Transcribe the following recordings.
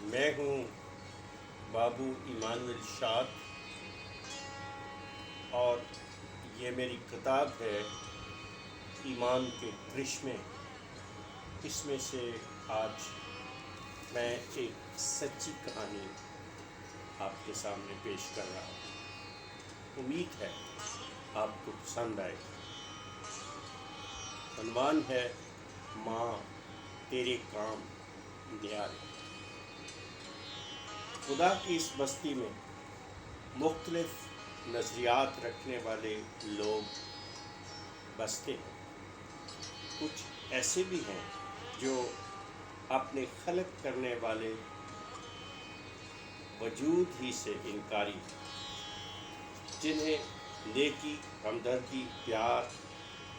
میں ہوں بابو ایمانویل شاد اور یہ میری کتاب ہے ایمان کے کرشمے۔ اس میں سے آج میں ایک سچی کہانی آپ کے سامنے پیش کر رہا ہوں۔ امید ہے آپ کو پسند آئے گا۔ عنوان ہے ماں تیرے کام نیارے۔ خدا کی اس بستی میں مختلف نظریات رکھنے والے لوگ بستے ہیں۔ کچھ ایسے بھی ہیں جو اپنے خلق کرنے والے وجود ہی سے انکاری ہیں، جنہیں نیکی، ہمدردی، پیار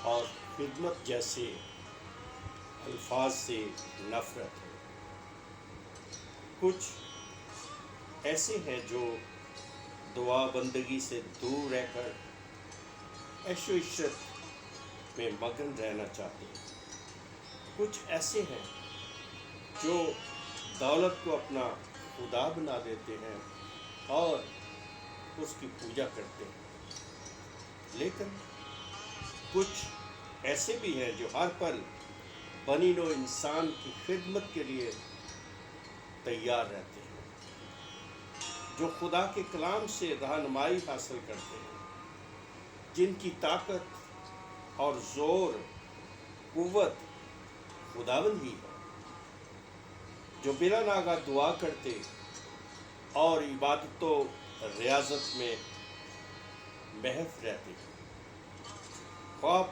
اور خدمت جیسے الفاظ سے نفرت ہے۔ کچھ ایسے ہیں جو دعا بندگی سے دور رہ کر عیش و عشرت میں مگن رہنا چاہتے ہیں۔ کچھ ایسے ہیں جو دولت کو اپنا خدا بنا دیتے ہیں اور اس کی پوجا کرتے ہیں۔ لیکن کچھ ایسے بھی ہیں جو ہر پل بنی نوع انسان کی خدمت کے لیے تیار رہتے ہیں، جو خدا کے کلام سے رہنمائی حاصل کرتے ہیں، جن کی طاقت اور زور قوت خداوند ہی ہے، جو بلا ناغہ دعا کرتے اور عبادت و ریاضت میں محو رہتے ہیں۔ خواہ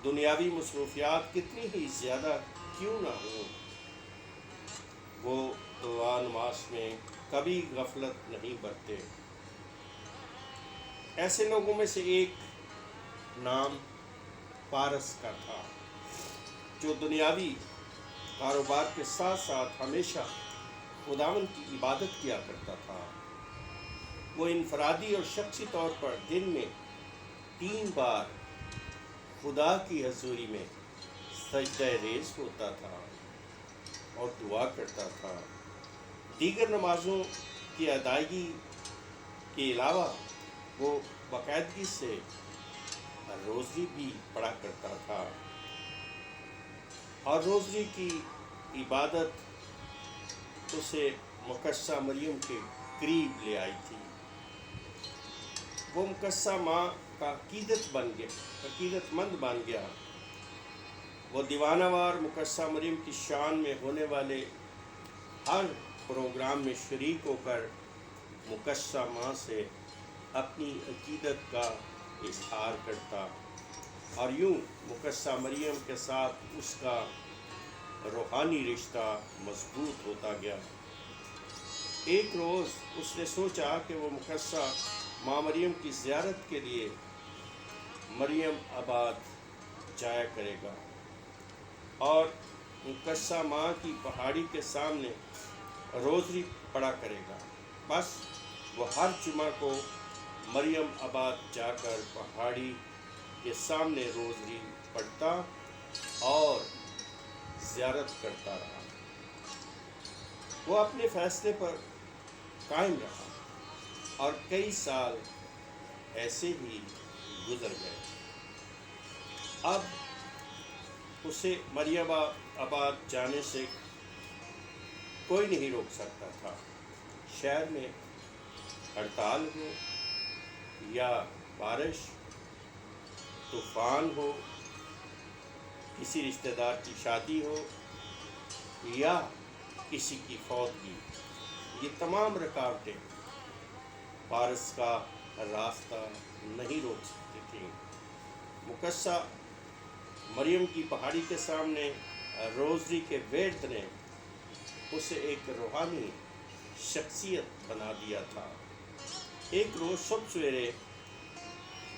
دنیاوی مصروفیات کتنی ہی زیادہ کیوں نہ ہوں، وہ دعا نماز میں کبھی غفلت نہیں برتے۔ ایسے لوگوں میں سے ایک نام پارس کا تھا، جو دنیاوی کاروبار کے ساتھ ساتھ ہمیشہ خداوند کی عبادت کیا کرتا تھا۔ وہ انفرادی اور شخصی طور پر دن میں 3 بار خدا کی حضوری میں سجدہ ریز ہوتا تھا اور دعا کرتا تھا۔ دیگر نمازوں کی ادائیگی کے علاوہ وہ باقاعدگی سے روزی بھی پڑھا کرتا تھا، اور روزی کی عبادت اسے مقدسہ مریم کے قریب لے آئی تھی۔ وہ مقدسہ ماں کا عقیدت مند بن گیا۔ وہ دیوانہ وار مقدسہ مریم کی شان میں ہونے والے ہر پروگرام میں شریک ہو کر مقدسہ ماں سے اپنی عقیدت کا اظہار کرتا، اور یوں مقدسہ مریم کے ساتھ اس کا روحانی رشتہ مضبوط ہوتا گیا۔ ایک روز اس نے سوچا کہ وہ مقدسہ ماں مریم کی زیارت کے لیے مریم آباد جایا کرے گا اور مقدسہ ماں کی پہاڑی کے سامنے روزری پڑھا کرے گا۔ بس وہ ہر جمعہ کو مریم آباد جا کر پہاڑی کے سامنے روزری پڑھتا اور زیارت کرتا رہا۔ وہ اپنے فیصلے پر قائم رہا اور کئی سال ایسے ہی گزر گئے۔ اب اسے مریم آباد جانے سے کوئی نہیں روک سکتا تھا۔ شہر میں ہڑتال ہو یا بارش، طوفان ہو، کسی رشتہ دار کی شادی ہو یا کسی کی فوتگی، یہ تمام رکاوٹیں پارس کا راستہ نہیں روک سکتی تھیں۔ مقدسہ مریم کی پہاڑی کے سامنے روزری کے ویرد نے اسے ایک روحانی شخصیت بنا دیا تھا۔ ایک روز صبح سویرے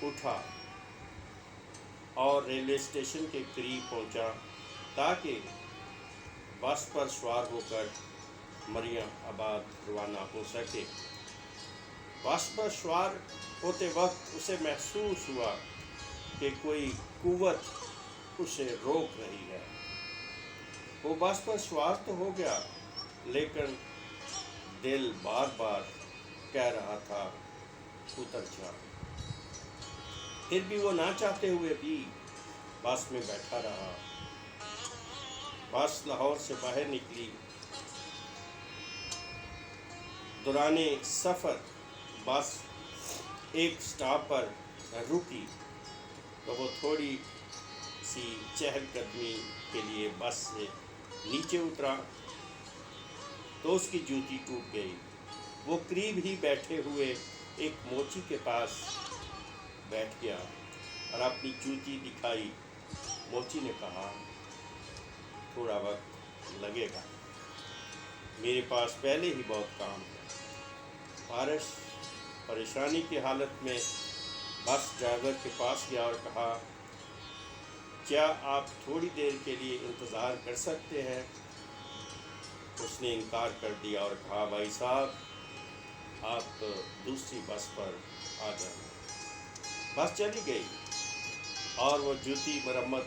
اٹھا اور ریلوے اسٹیشن کے قریب پہنچا تاکہ بس پر سوار ہو کر مریم آباد روانہ ہو سکے۔ بس پر سوار ہوتے وقت اسے محسوس ہوا کہ کوئی قوت اسے روک رہی ہے۔ وہ بس پر سوار تو ہو گیا، لیکن دل بار بار کہہ رہا تھا اتر جا، پھر بھی وہ نہ چاہتے ہوئے بھی بس میں بیٹھا رہا۔ بس لاہور سے باہر نکلی، دوران سفر بس ایک سٹاپ پر رکی تو وہ تھوڑی سی چہل قدمی کے لیے بس سے نیچے اترا تو اس کی جوتی ٹوٹ گئی۔ وہ قریب ہی بیٹھے ہوئے ایک موچی کے پاس بیٹھ گیا اور اپنی جوتی دکھائی۔ موچی نے کہا تھوڑا وقت لگے گا، میرے پاس پہلے ہی بہت کام ہے۔ پارس پریشانی کی حالت میں بس ڈرائیور کے پاس گیا اور کہا کیا آپ تھوڑی دیر کے لیے انتظار کر سکتے ہیں؟ اس نے انکار کر دیا اور کہا بھائی صاحب آپ دوسری بس پر آ جائیں۔ بس چلی گئی اور وہ جوتی مرمت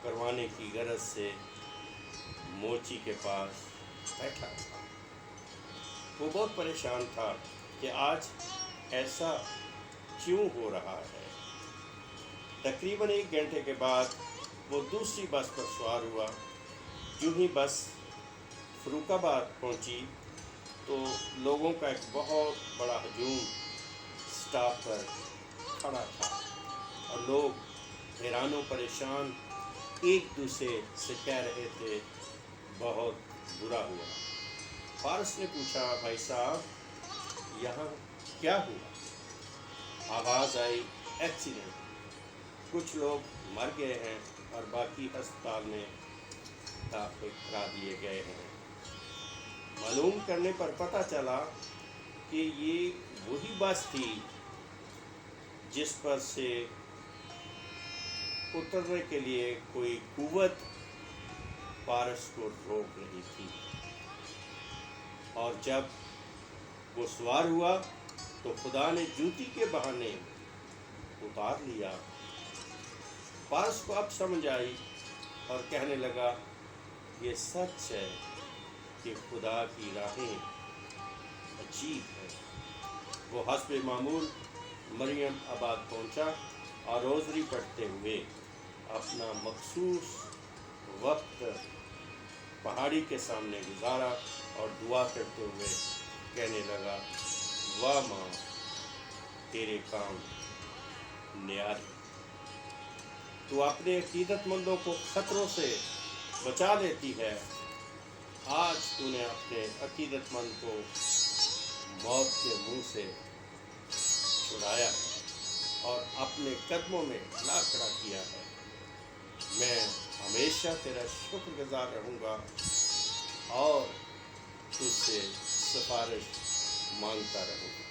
کروانے کی غرض سے موچی کے پاس بیٹھا تھا۔ وہ بہت پریشان تھا کہ آج ایسا کیوں ہو رہا ہے۔ تقریباً 1 گھنٹے کے بعد وہ دوسری بس پر سوار ہوا۔ یوں ہی بس فروخ آباد پہنچی تو لوگوں کا ایک بہت بڑا ہجوم سٹاپ پر کھڑا تھا اور لوگ حیران و پریشان ایک دوسرے سے کہہ رہے تھے بہت برا ہوا۔ فارس نے پوچھا بھائی صاحب یہاں کیا ہوا؟ آواز آئی ایکسیڈنٹ، کچھ لوگ مر گئے ہیں اور باقی ہسپتال میں داخل کرا دیے گئے ہیں۔ معلوم کرنے پر پتہ چلا کہ یہ وہی بس تھی جس پر سے اترنے کے لیے کوئی قوت پارس کو روک رہی تھی، اور جب وہ سوار ہوا تو خدا نے جوتی کے بہانے اتار لیا۔ پارس کو اب سمجھ آئی اور کہنے لگا یہ سچ ہے کہ خدا کی راہیں عجیب ہے۔ وہ حسب معمول مریم آباد پہنچا اور روزری پڑھتے ہوئے اپنا مخصوص وقت پہاڑی کے سامنے گزارا اور دعا کرتے ہوئے کہنے لگا واہ ماں تیرے کام نیاری، تو اپنے عقیدت مندوں کو خطروں سے بچا لیتی ہے۔ آج تو نے اپنے عقیدت مند کو موت کے منہ سے چھڑایا ہے اور اپنے قدموں میں لا کھڑا کیا ہے۔ میں ہمیشہ تیرا شکر گزار رہوں گا اور تجھ سے سفارش مانگتا رہوں گا۔